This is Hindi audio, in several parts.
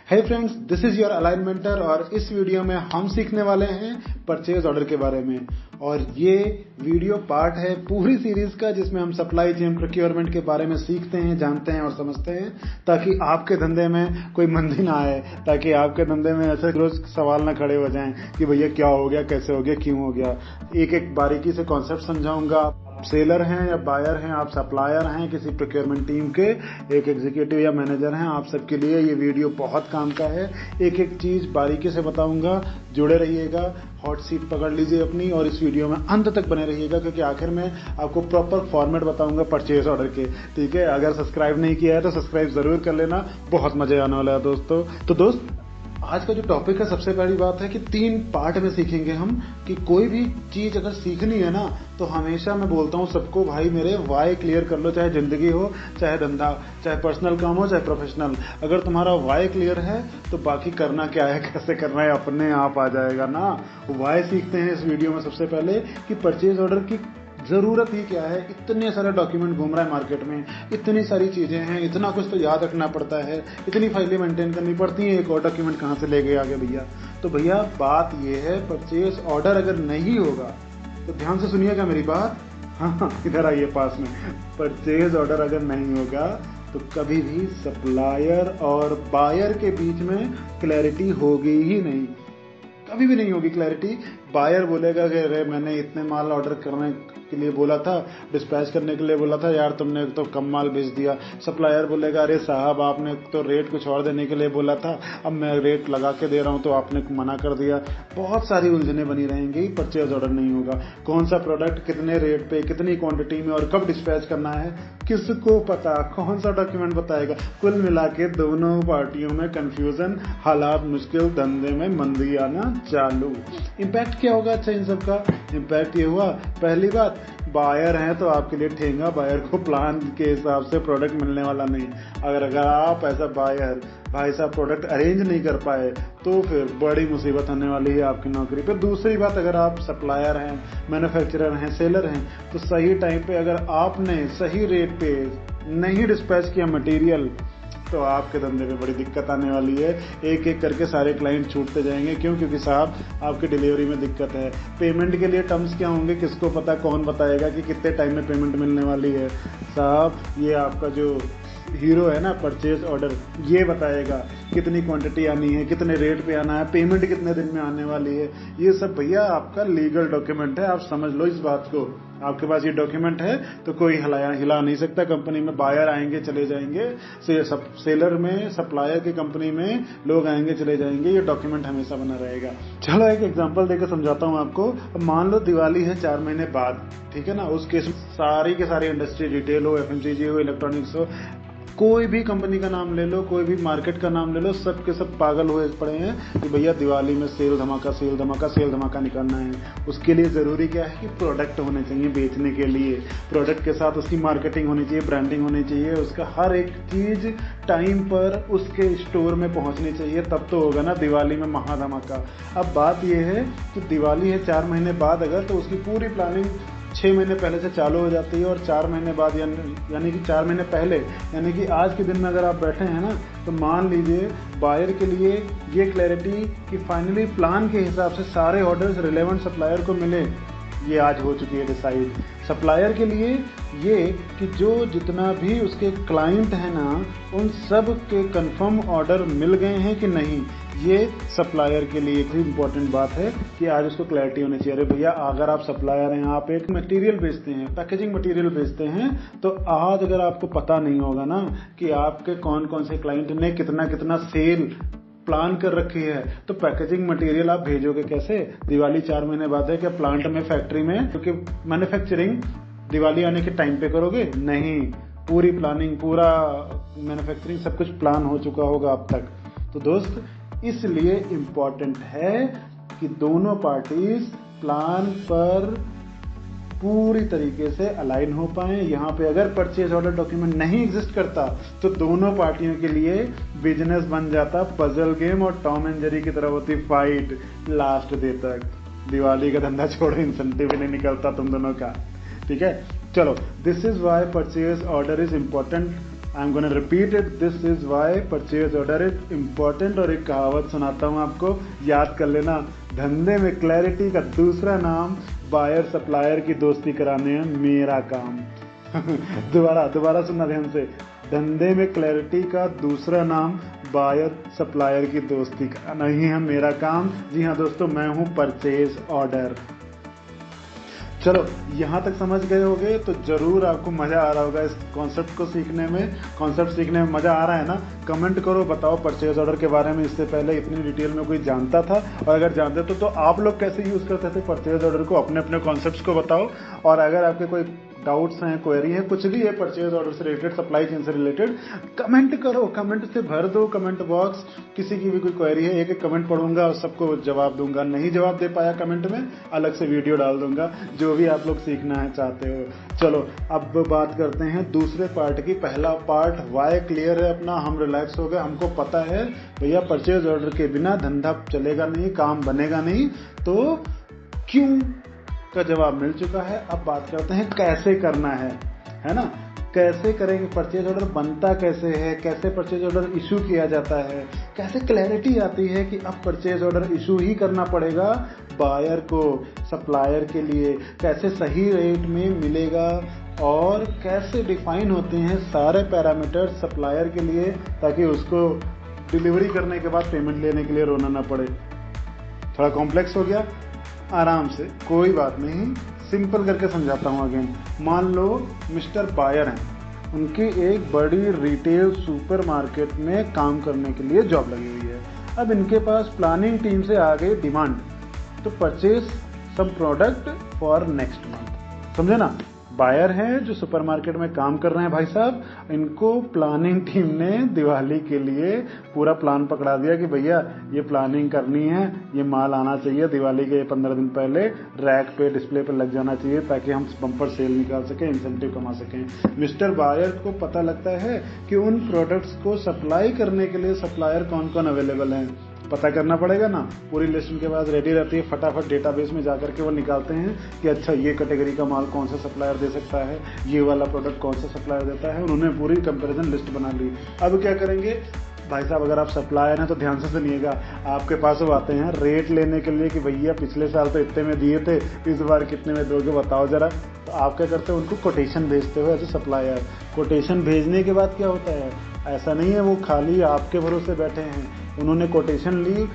Hey friends, this is your align mentor और इस वीडियो में हम सीखने वाले हैं परचेज ऑर्डर के बारे में। और ये वीडियो पार्ट है पूरी सीरीज का जिसमें हम सप्लाई चेन प्रोक्योरमेंट के बारे में सीखते हैं, जानते हैं और समझते हैं, ताकि आपके धंधे में कोई मंदी ना आए, ताकि आपके धंधे में ऐसे रोज सवाल ना खड़े हो जाएं कि भैया क्या हो गया, कैसे हो गया, क्यों हो गया। एक एक बारीकी से कॉन्सेप्ट समझाऊंगा। आप सेलर हैं या बायर हैं, आप सप्लायर हैं किसी प्रोक्योरमेंट टीम के, एक एग्जीक्यूटिव या मैनेजर हैं, आप सबके लिए ये वीडियो बहुत काम का है। एक एक चीज बारीकी से बताऊंगा, जुड़े रहिएगा, हॉट सीट पकड़ लीजिए अपनी और इस वीडियो में अंत तक बने रहिएगा, क्योंकि आखिर में आपको प्रॉपर फॉर्मेट बताऊंगा परचेज ऑर्डर के। ठीक है, अगर सब्सक्राइब नहीं किया है तो सब्सक्राइब जरूर कर लेना, बहुत मजे आने वाला है दोस्तों। तो दोस्त, आज का जो टॉपिक है, सबसे पहली बात है कि 3 पार्ट में सीखेंगे हम कि कोई भी चीज अगर सीखनी है ना, तो हमेशा मैं बोलता हूं सबको, भाई मेरे वाई क्लियर कर लो, चाहे जिंदगी हो, चाहे धंधा, चाहे पर्सनल काम हो, चाहे प्रोफेशनल। अगर तुम्हारा वाई क्लियर है तो बाकी करना क्या है, कैसे करना है, अपने आप आ जाएगा ना। वाई सीखते हैं इस वीडियो में सबसे पहले कि परचेज ऑर्डर की जरूरत ही क्या है। इतने सारे डॉक्यूमेंट घूम रहा है मार्केट में, इतनी सारी चीजें हैं, इतना कुछ तो याद रखना पड़ता है, इतनी फाइलें मेंटेन करनी पड़ती हैं, एक और डॉक्यूमेंट कहां से ले गए आगे भैया। तो भैया बात ये है, परचेज ऑर्डर अगर नहीं होगा तो ध्यान से सुनिएगा मेरी बात। हाँ, इधर आइए पास में। परचेज ऑर्डर अगर नहीं होगा तो कभी भी सप्लायर और बायर के बीच में क्लैरिटी होगी ही नहीं, कभी भी नहीं होगी क्लैरिटी। बायर बोलेगा कि अरे मैंने इतने माल ऑर्डर करने के लिए बोला था, डिस्पैच करने के लिए बोला था, यार तुमने तो कम माल भेज दिया। सप्लायर बोलेगा अरे साहब आपने तो रेट कुछ और देने के लिए बोला था, अब मैं रेट लगा के दे रहा हूं तो आपने मना कर दिया। बहुत सारी उलझने बनी रहेंगी, परचेज ऑर्डर नहीं होगा। कौन सा प्रोडक्ट कितने रेट पे, कितनी क्वांटिटी में और कब डिस्पैच करना है, किसको पता, कौन सा डॉक्यूमेंट बताएगा। कुल मिला के दोनों पार्टियों में कंफ्यूजन, हालात मुश्किल, धंधे में मंदी आना चालू। इम्पैक्ट क्या होगा? अच्छा, इन सबका इम्पैक्ट ये हुआ, पहली बात, बायर हैं तो आपके लिए ठेंगा, बायर को प्लान के हिसाब से प्रोडक्ट मिलने वाला नहीं। अगर आप ऐसा बायर भाई साहब प्रोडक्ट अरेंज नहीं कर पाए तो फिर बड़ी मुसीबत आने वाली है आपकी नौकरी पे। दूसरी बात, अगर आप सप्लायर हैं, मैन्युफैक्चरर हैं, सेलर हैं, तो सही टाइम पे अगर आपने सही रेट पे नहीं डिस्पैच किया मटेरियल तो आपके धंधे में बड़ी दिक्कत आने वाली है। एक एक करके सारे क्लाइंट छूटते जाएंगे। क्यों? क्योंकि साहब आपकी डिलीवरी में दिक्कत है। पेमेंट के लिए टर्म्स क्या होंगे, किसको पता, कौन बताएगा कि कितने टाइम में पेमेंट मिलने वाली है। साहब ये आपका जो हीरो है ना परचेज ऑर्डर, ये बताएगा कितनी क्वांटिटी आनी है, कितने रेट पे आना है, पेमेंट कितने दिन में आने वाली है। ये सब भैया आपका लीगल डॉक्यूमेंट है, आप समझ लो इस बात को। आपके पास ये डॉक्यूमेंट है तो कोई हिला नहीं सकता। कंपनी में बायर आएंगे चले जाएंगे, सेलर में, सप्लायर की कंपनी में लोग आएंगे चले जाएंगे, ये डॉक्यूमेंट हमेशा बना रहेगा। चलो एक एग्जांपल देकर समझाता हूं आपको। मान लो दिवाली है 4 महीने बाद, ठीक है ना। उस केस में सारी के सारी इंडस्ट्री, रिटेल हो, एफएमसीजी हो, इलेक्ट्रॉनिक्स हो, कोई भी कंपनी का नाम ले लो, कोई भी मार्केट का नाम ले लो, सब के सब पागल हुए पड़े हैं कि भैया दिवाली में सेल धमाका, सेल धमाका, सेल धमाका निकालना है। उसके लिए जरूरी क्या है कि प्रोडक्ट होने चाहिए बेचने के लिए, प्रोडक्ट के साथ उसकी मार्केटिंग होनी चाहिए, ब्रांडिंग होनी चाहिए, उसका हर एक चीज टाइम पर उसके स्टोर में पहुंचनी चाहिए, तब तो होगा ना दिवाली में महा धमाका। अब बात यह है कि दिवाली है 4 महीने बाद, अगर तो उसकी पूरी प्लानिंग 6 महीने पहले से चालू हो जाती है और 4 महीने बाद यानी कि 4 महीने पहले, यानी कि आज के दिन में अगर आप बैठे हैं ना, तो मान लीजिए बायर के लिए ये क्लैरिटी कि फाइनली प्लान के हिसाब से सारे ऑर्डर्स रिलेवेंट सप्लायर को मिले, ये आज हो चुकी है डिसाइड। सप्लायर के लिए ये कि जो जितना भी उसके क्लाइंट है ना, उन सब के कंफर्म ऑर्डर मिल गए हैं कि नहीं, ये सप्लायर के लिए एक इंपॉर्टेंट बात है कि आज उसको क्लैरिटी होनी चाहिए। अरे भैया अगर आप सप्लायर हैं, आप एक मटेरियल बेचते हैं, पैकेजिंग मटेरियल बेचते हैं, तो आज अगर आपको पता नहीं होगा ना कि आपके कौन कौन से क्लाइंट ने कितना कितना सेल प्लान कर रखी है, तो पैकेजिंग मटेरियल आप भेजोगे कैसे? दिवाली 4 महीने बाद है, क्या प्लांट में, फैक्ट्री में, क्योंकि मैन्युफैक्चरिंग दिवाली आने के टाइम पे करोगे? नहीं, पूरी प्लानिंग, पूरा मैन्युफैक्चरिंग सब कुछ प्लान हो चुका होगा अब तक। तो दोस्त, इसलिए इम्पॉर्टेंट है कि दोनों पार्टीज प्लान पर पूरी तरीके से अलाइन हो पाए। यहाँ पे अगर परचेज ऑर्डर डॉक्यूमेंट नहीं एग्जिस्ट करता तो दोनों पार्टियों के लिए बिजनेस बन जाता पजल गेम और टॉम एंड जेरी की तरह होती फाइट लास्ट डे तक। दिवाली का धंधा छोड़ो, इंसेंटिव भी नहीं निकलता तुम दोनों का। ठीक है, चलो, this is why purchase order is important I am gonna repeat it, this is why purchase order is important. और एक कहावत सुनाता हूं आपको, याद कर लेना। धंधे में क्लैरिटी का दूसरा नाम बायर सप्लायर की दोस्ती कराने है मेरा काम। दोबारा सुनना ध्यान से। धंधे में क्लैरिटी का दूसरा नाम बायर सप्लायर की दोस्ती कराना ही है मेरा काम। जी हाँ दोस्तों, मैं हूं परचेज ऑर्डर। चलो यहां तक समझ गए होगे तो जरूर आपको मजा आ रहा होगा इस कॉन्सेप्ट को सीखने में। कॉन्सेप्ट सीखने में मजा आ रहा है ना? कमेंट करो, बताओ परचेज ऑर्डर के बारे में इससे पहले इतनी डिटेल में कोई जानता था, और अगर जानते तो आप लोग कैसे यूज करते थे परचेज ऑर्डर को, अपने अपने कॉन्सेप्ट्स को बताओ। और अगर आपके कोई डाउट्स हैं, क्वेरी है, कुछ भी है परचेज ऑर्डर से रिलेटेड, सप्लाई चेन से रिलेटेड, कमेंट करो, कमेंट से भर दो कमेंट बॉक्स। किसी की भी कोई क्वेरी है, एक एक कमेंट पढ़ूंगा और सबको जवाब दूंगा। नहीं जवाब दे पाया कमेंट में, अलग से वीडियो डाल दूंगा, जो भी आप लोग सीखना है चाहते हो। चलो अब बात करते हैं दूसरे पार्ट की। पहला पार्ट वाई क्लियर है अपना, हम रिलैक्स हो गए, हमको पता है भैया परचेज ऑर्डर के बिना धंधा चलेगा नहीं, काम बनेगा नहीं, तो क्यों का जवाब मिल चुका है। अब बात करते हैं कैसे करना है ना? कैसे करेंगे, परचेज ऑर्डर बनता कैसे है, कैसे परचेज ऑर्डर इशू किया जाता है, कैसे क्लैरिटी आती है कि अब परचेज ऑर्डर इशू ही करना पड़ेगा बायर को सप्लायर के लिए, कैसे सही रेट में मिलेगा, और कैसे डिफाइन होते हैं सारे पैरामीटर्स सप्लायर के लिए, ताकि उसको डिलीवरी करने के बाद पेमेंट लेने के लिए रोना ना पड़े। थोड़ा कॉम्प्लेक्स हो गया? आराम से, कोई बात नहीं, सिंपल करके समझाता हूं अगेन। मान लो मिस्टर बायर हैं, उनकी एक बड़ी रिटेल सुपरमार्केट में काम करने के लिए जॉब लगी हुई है। अब इनके पास प्लानिंग टीम से आ गई डिमांड, तो purchase some product for next month. समझे ना? बायर हैं जो सुपरमार्केट में काम कर रहे हैं भाई साहब, इनको प्लानिंग टीम ने दिवाली के लिए पूरा प्लान पकड़ा दिया कि भैया ये प्लानिंग करनी है, ये माल आना चाहिए दिवाली के 15 दिन पहले, रैक पे डिस्प्ले पे लग जाना चाहिए, ताकि हम बम्पर सेल निकाल सकें, इंसेंटिव कमा सकें। मिस्टर बायर को पता लगता है कि उन प्रोडक्ट्स को सप्लाई करने के लिए सप्लायर कौन कौन अवेलेबल हैं, पता करना पड़ेगा ना। पूरी लिस्ट उनके पास रेडी रहती है, फटाफट डेटाबेस में जाकर के वो निकालते हैं कि अच्छा ये कैटेगरी का माल कौन सा सप्लायर दे सकता है, ये वाला प्रोडक्ट कौन सा सप्लायर देता है। उन्होंने पूरी कंपैरिजन लिस्ट बना ली। अब क्या करेंगे भाई साहब, अगर आप सप्लायर हैं तो ध्यान से सुनिएगा, आपके पास वो आते हैं रेट लेने के लिए कि भैया पिछले साल तो इतने में दिए थे, इस बार कितने में दोगे बताओ जरा। तो आप क्या करते हो, उनको कोटेशन भेजते हो एज ए सप्लायर। कोटेशन भेजने के बाद क्या होता है, ऐसा नहीं है वो खाली आपके भरोसे बैठे हैं, उन्होंने कोटेशन ली,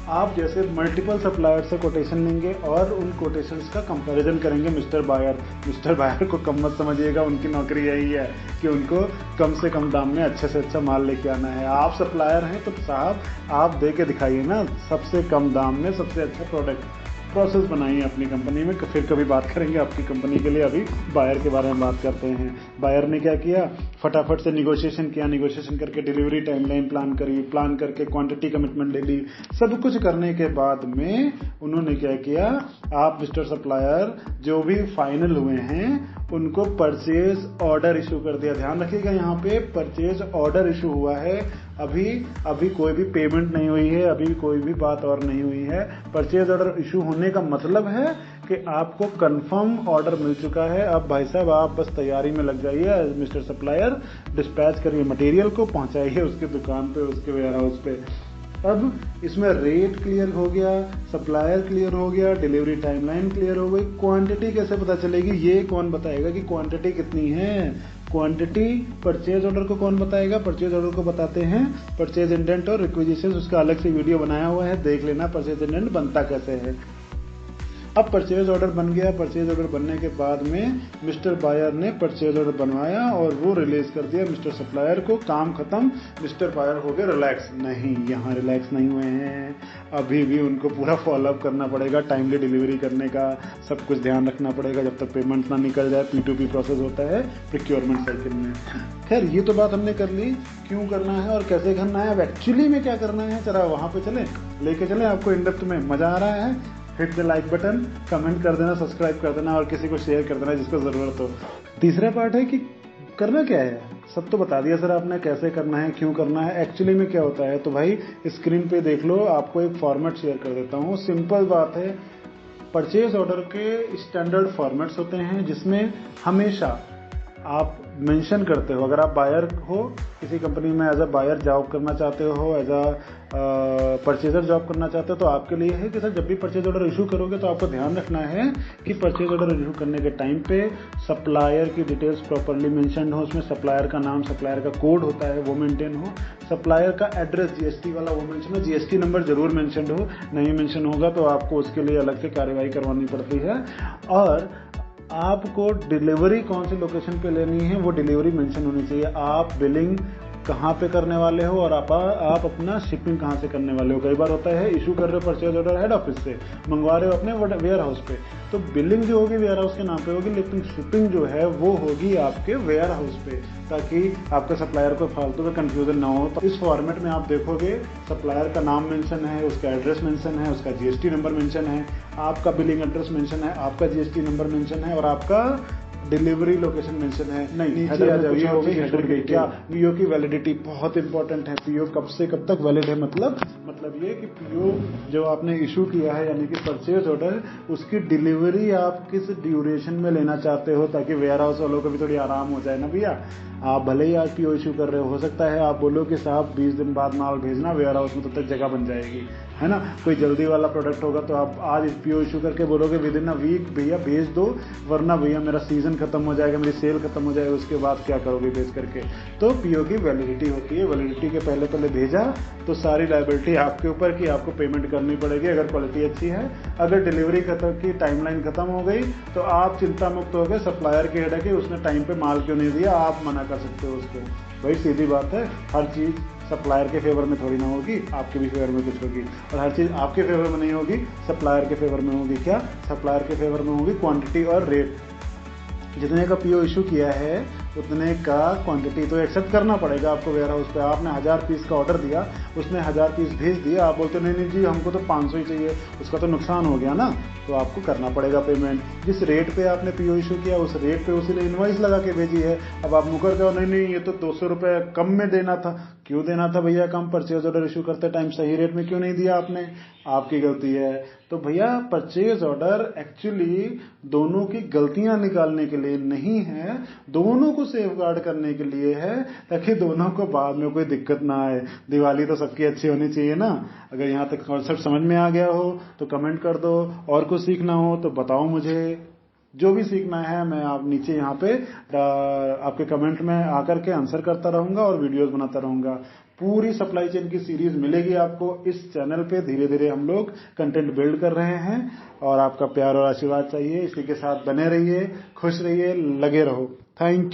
आप जैसे मल्टीपल सप्लायर से कोटेशन लेंगे और उन कोटेशंस का कंपैरिजन करेंगे मिस्टर बायर। मिस्टर बायर को कम मत समझिएगा, उनकी नौकरी यही है कि उनको कम से कम दाम में अच्छे से अच्छा माल लेके आना है। आप सप्लायर हैं तो साहब आप दे के दिखाइए ना, सबसे कम दाम में सबसे अच्छा प्रोडक्ट। प्रोसेस बनाइए अपनी कंपनी में, फिर कभी बात करेंगे आपकी कंपनी के लिए। अभी बायर के बारे में बात करते हैं। बायर ने क्या किया, फटाफट से निगोशिएशन किया, निगोशिएशन करके डिलीवरी टाइमलाइन प्लान करी, प्लान करके क्वांटिटी कमिटमेंट ले ली। सब कुछ करने के बाद में उन्होंने क्या किया, आप मिस्टर सप्लायर जो भी फाइनल हुए हैं उनको परचेज ऑर्डर इशू कर दिया। ध्यान रखिएगा, यहाँ पे परचेज ऑर्डर इशू हुआ है, अभी कोई भी पेमेंट नहीं हुई है, अभी कोई भी बात और नहीं हुई है। परचेज ऑर्डर इशू होने का मतलब है कि आपको कंफर्म ऑर्डर मिल चुका है। अब भाई साहब आप बस तैयारी में लग जाइए, मिस्टर सप्लायर डिस्पैच करिए मटेरियल को, पहुंचाइए उसके दुकान पे, उसके वेयर हाउस पे। अब इसमें रेट क्लियर हो गया, सप्लायर क्लियर हो गया, डिलीवरी टाइमलाइन क्लियर हो गई। क्वांटिटी कैसे पता चलेगी, ये कौन बताएगा कि क्वांटिटी कितनी है। क्वांटिटी परचेज ऑर्डर को कौन बताएगा, परचेज ऑर्डर को बताते हैं परचेज इंडेंट और रिक्विजिशंस। उसका अलग से वीडियो बनाया हुआ है, देख लेना परचेज इंडेंट बनता कैसे है। अब परचेज ऑर्डर बन गया। परचेज ऑर्डर बनने के बाद में मिस्टर बायर ने परचेज ऑर्डर बनवाया और वो रिलीज कर दिया मिस्टर सप्लायर को। काम खत्म, मिस्टर बायर हो गए रिलैक्स। नहीं, यहाँ रिलैक्स नहीं हुए हैं, अभी भी उनको पूरा फॉलोअप करना पड़ेगा, टाइमली डिलीवरी करने का सब कुछ ध्यान रखना पड़ेगा जब तक पेमेंट ना निकल जाए। P2P प्रोसेस होता है प्रोक्योरमेंट साइकिल में। खैर ये तो बात हमने कर ली, क्यों करना है और कैसे करना है। अब एक्चुअली में क्या करना है, जरा वहां पे चले, लेके चले आपको इन डेप्थ में। मजा आ रहा है? Hit the like button, comment कर देना, सब्सक्राइब कर देना और किसी को शेयर कर देना जिसको जरूरत हो। तीसरा पार्ट है कि करना क्या है। सब तो बता दिया सर आपने, कैसे करना है, क्यों करना है, एक्चुअली में क्या होता है। तो भाई स्क्रीन पे देख लो, आपको एक फॉर्मेट शेयर कर देता हूँ। सिंपल बात है, परचेज ऑर्डर के स्टैंडर्ड फॉर्मेट्स होते हैं जिसमें हमेशा आप मेंशन करते हो। अगर आप बायर हो, किसी कंपनी में एज अ बायर जॉब करना चाहते हो, एज अ परचेजर जॉब करना चाहते हो, तो आपके लिए है कि सर जब भी परचेज ऑर्डर इशू करोगे तो आपको ध्यान रखना है कि परचेज ऑर्डर इशू करने के टाइम पे सप्लायर की डिटेल्स प्रॉपरली मेंशन हो, उसमें सप्लायर का नाम, सप्लायर का कोड होता है वो मेंटेन हो, सप्लायर का एड्रेस जीएसटी वाला वो मेंशन हो, जीएसटी नंबर जरूर मेंशन हो, नहीं मेंशन होगा तो आपको उसके लिए अलग से कार्रवाई करवानी पड़ती है। और आपको डिलीवरी कौन सी लोकेशन पे लेनी है वो डिलीवरी मेंशन होनी चाहिए। आप बिलिंग कहाँ पे करने वाले हो और आप अपना शिपिंग कहाँ से करने वाले हो। कई बार होता है इशू कर रहे हो परचेज ऑर्डर हेड ऑफिस से, मंगवा रहे हो अपने वेयर हाउस पे, तो बिलिंग जो होगी वेयर हाउस के नाम पे होगी, लेकिन शिपिंग जो है वो होगी आपके वेयर हाउस पे, ताकि आपके सप्लायर को फालतू में कंफ्यूजन ना हो। तो इस फॉर्मेट में आप देखोगे सप्लायर का नाम मेंशन है, उसका एड्रेस मेंशन है, उसका जीएसटी नंबर मेंशन है, आपका बिलिंग एड्रेस मेंशन है, आपका जीएसटी नंबर मेंशन है और आपका डिलीवरी लोकेशन मेंशन है। नहीं, नीचे आ जाओ, पीओ की हेडर गई क्या? पीओ की वैलिडिटी बहुत इंपॉर्टेंट है। पीओ कब से कब तक वैलिड है, मतलब ये कि पीओ जो आपने इशू किया है यानी कि परचेज ऑर्डर, उसकी डिलीवरी आप किस ड्यूरेशन में लेना चाहते हो, ताकि वेयर हाउस वालों को भी थोड़ी आराम हो जाए ना भैया। आप भले ही आज पीओ इशू कर रहे हो सकता है आप बोलो कि साहब 20 दिन बाद माल भेजना, वेयर हाउस में तब तक जगह बन जाएगी, है ना। कोई जल्दी वाला प्रोडक्ट होगा तो आप आज पीओ इशू करके बोलोगे विद इन अ वीक भैया भेज दो, वरना भैया मेरा सीजन खत्म हो जाएगा, मेरी सेल खत्म हो जाएगी, उसके बाद क्या करोगे भेज करके। तो पीओ की वैलिडिटी होती है, वैलिडिटी के पहले भेजा तो सारी लायबिलिटी आपके ऊपर की, आपको पेमेंट करनी पड़ेगी अगर क्वालिटी अच्छी है। अगर डिलीवरी की टाइमलाइन खत्म हो गई तो आप चिंता मुक्त हो गए, सप्लायर की हेड है कि उसने टाइम पे माल क्यों नहीं दिया, आप मना कर सकते हो उसको। भाई सीधी बात है, हर चीज सप्लायर के फेवर में थोड़ी ना होगी, आपके भी फेवर में कुछ होगी, और हर चीज आपके फेवर में नहीं होगी, सप्लायर के फेवर में होगी। क्या? सप्लायर के फेवर में होगी क्वांटिटी और रेट। जितने का पीओ इशू किया है उतने का क्वांटिटी तो एक्सेप्ट करना पड़ेगा आपको वेयर हाउस पे। आपने 1000 पीस का ऑर्डर दिया, उसने 1000 पीस भेज दिया, आप बोलते नहीं जी हमको तो 500 ही चाहिए, उसका तो नुकसान हो गया ना, तो आपको करना पड़ेगा पेमेंट। जिस रेट पे आपने पीओ इशू किया उस रेट पे उसी ने इनवॉइस लगा के भेजी है। अब आप मुकर जाओ नहीं ये तो 200 रुपये कम में देना था। क्यों देना था भैया कम? परचेज ऑर्डर इशू करते टाइम सही रेट में क्यों नहीं दिया आपने? आपकी गलती है। तो भैया परचेज ऑर्डर एक्चुअली दोनों की गलतियां निकालने के लिए नहीं है, दोनों को सेफगार्ड करने के लिए है, ताकि दोनों को बाद में कोई दिक्कत ना आए। दिवाली तो सबकी अच्छी होनी चाहिए ना। अगर यहाँ तक कॉन्सेप्ट समझ में आ गया हो तो कमेंट कर दो, और कुछ सीखना हो तो बताओ मुझे। जो भी सीखना है मैं आप नीचे यहाँ पे आपके कमेंट में आकर के आंसर करता रहूंगा और वीडियोस बनाता रहूंगा। पूरी सप्लाई चेन की सीरीज मिलेगी आपको इस चैनल पे। धीरे धीरे हम लोग कंटेंट बिल्ड कर रहे हैं और आपका प्यार और आशीर्वाद चाहिए। इसी के साथ बने रहिए, खुश रहिए, लगे रहो। Thank you.